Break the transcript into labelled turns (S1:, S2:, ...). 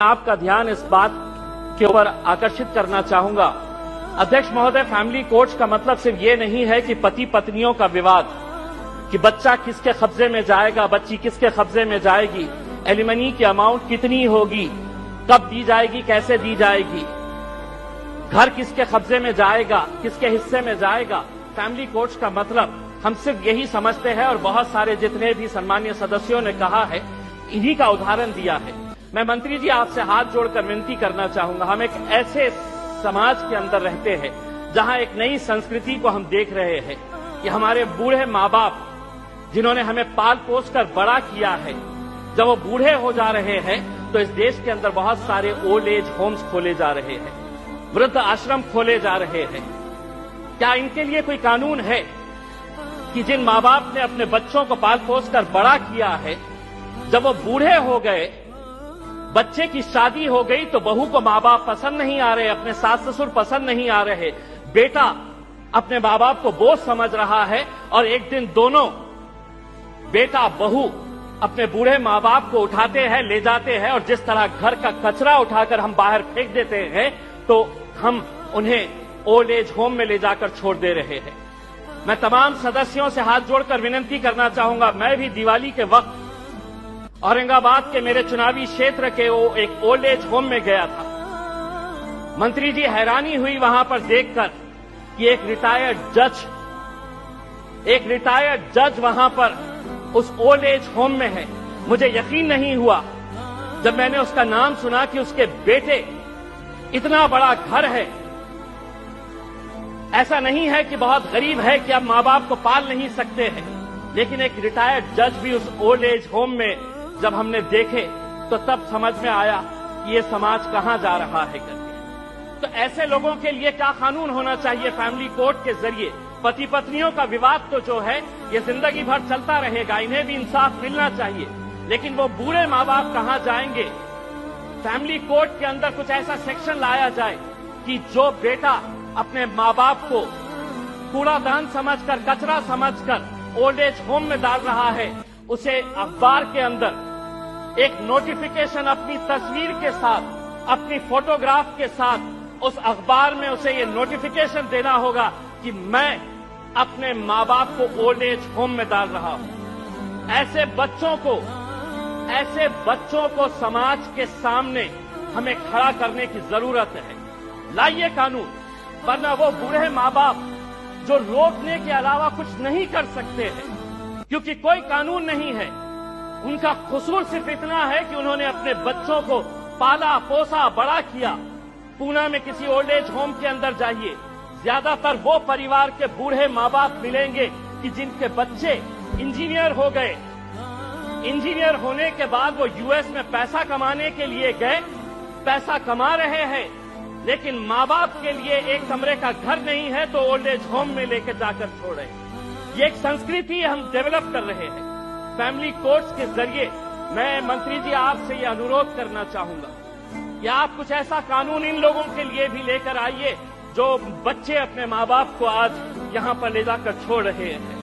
S1: आपका ध्यान इस बात के ऊपर आकर्षित करना चाहूंगा। अध्यक्ष महोदय, फैमिली कोर्ट्स का मतलब सिर्फ ये नहीं है कि पति पत्नियों का विवाद, कि बच्चा किसके कब्जे में जाएगा, बच्ची किसके कब्जे में जाएगी, एलिमनी की अमाउंट कितनी होगी, कब दी जाएगी, कैसे दी जाएगी, घर किसके कब्जे में जाएगा, किसके हिस्से में जाएगा। फैमिली कोर्ट्स का मतलब हम सिर्फ यही समझते हैं और बहुत सारे जितने भी सम्मानीय सदस्यों ने कहा है, इन्हीं का उदाहरण दिया है। मैं मंत्री जी आपसे हाथ जोड़कर विनती करना चाहूंगा, हम एक ऐसे समाज के अंदर रहते हैं जहां एक नई संस्कृति को हम देख रहे हैं कि हमारे बूढ़े माँ बाप जिन्होंने हमें पाल पोस कर बड़ा किया है, जब वो बूढ़े हो जा रहे हैं तो इस देश के अंदर बहुत सारे ओल्ड एज होम्स खोले जा रहे हैं, वृद्ध आश्रम खोले जा रहे हैं। क्या इनके लिए कोई कानून है कि जिन माँ बाप ने अपने बच्चों को पाल पोस कर बड़ा किया है, जब वो बूढ़े हो गए, बच्चे की शादी हो गई तो बहू को माँ बाप पसंद नहीं आ रहे, अपने सास ससुर पसंद नहीं आ रहे, बेटा अपने माँ बाप को बोझ समझ रहा है और एक दिन दोनों बेटा बहू अपने बूढ़े माँ बाप को उठाते हैं, ले जाते हैं और जिस तरह घर का कचरा उठाकर हम बाहर फेंक देते हैं तो हम उन्हें ओल्ड एज होम में ले जाकर छोड़ दे रहे हैं। मैं तमाम सदस्यों से हाथ जोड़कर विनती करना चाहूंगा, मैं भी दिवाली के वक्त औरंगाबाद के मेरे चुनावी क्षेत्र के वो एक ओल्ड एज होम में गया था। मंत्री जी, हैरानी हुई वहां पर देखकर कि एक रिटायर्ड जज वहां पर उस ओल्ड एज होम में है। मुझे यकीन नहीं हुआ जब मैंने उसका नाम सुना कि उसके बेटे, इतना बड़ा घर है। ऐसा नहीं है कि बहुत गरीब है कि अब माँ बाप को पाल नहीं सकते हैं, लेकिन एक रिटायर्ड जज भी उस ओल्ड एज होम में जब हमने देखे तो तब समझ में आया कि ये समाज कहां जा रहा है करके। तो ऐसे लोगों के लिए क्या कानून होना चाहिए फैमिली कोर्ट के जरिए? पति पत्नियों का विवाद तो जो है ये जिंदगी भर चलता रहेगा, इन्हें भी इंसाफ मिलना चाहिए, लेकिन वो बूढ़े माँ बाप कहां जाएंगे? फैमिली कोर्ट के अंदर कुछ ऐसा सेक्शन लाया जाए कि जो बेटा अपने माँ बाप को कूड़ादान समझकर, कचरा समझकर ओल्ड एज होम में डाल रहा है, उसे अखबार के अंदर एक नोटिफिकेशन अपनी तस्वीर के साथ, अपनी फोटोग्राफ के साथ उस अखबार में उसे ये नोटिफिकेशन देना होगा कि मैं अपने माँ बाप को ओल्ड एज होम में डाल रहा हूं। ऐसे बच्चों को समाज के सामने हमें खड़ा करने की जरूरत है। लाइए कानून, वरना वो बूढ़े माँ बाप जो रोकने के अलावा कुछ नहीं कर सकते हैं, क्योंकि कोई कानून नहीं है। उनका कसूर सिर्फ इतना है कि उन्होंने अपने बच्चों को पाला पोसा बड़ा किया। पूना में किसी ओल्ड एज होम के अंदर जाइए, ज्यादातर वो परिवार के बूढ़े माँ बाप मिलेंगे कि जिनके बच्चे इंजीनियर हो गए। इंजीनियर होने के बाद वो यूएस में पैसा कमाने के लिए गए, पैसा कमा रहे हैं, लेकिन माँ बाप के लिए एक कमरे का घर नहीं है तो ओल्ड एज होम में लेकर जाकर छोड़े। ये एक संस्कृति हम डेवलप कर रहे हैं। फैमिली कोर्ट्स के जरिए मैं मंत्री जी आपसे ये अनुरोध करना चाहूंगा कि आप कुछ ऐसा कानून इन लोगों के लिए भी लेकर आइए जो बच्चे अपने माँ बाप को आज यहां पर ले जाकर छोड़ रहे हैं।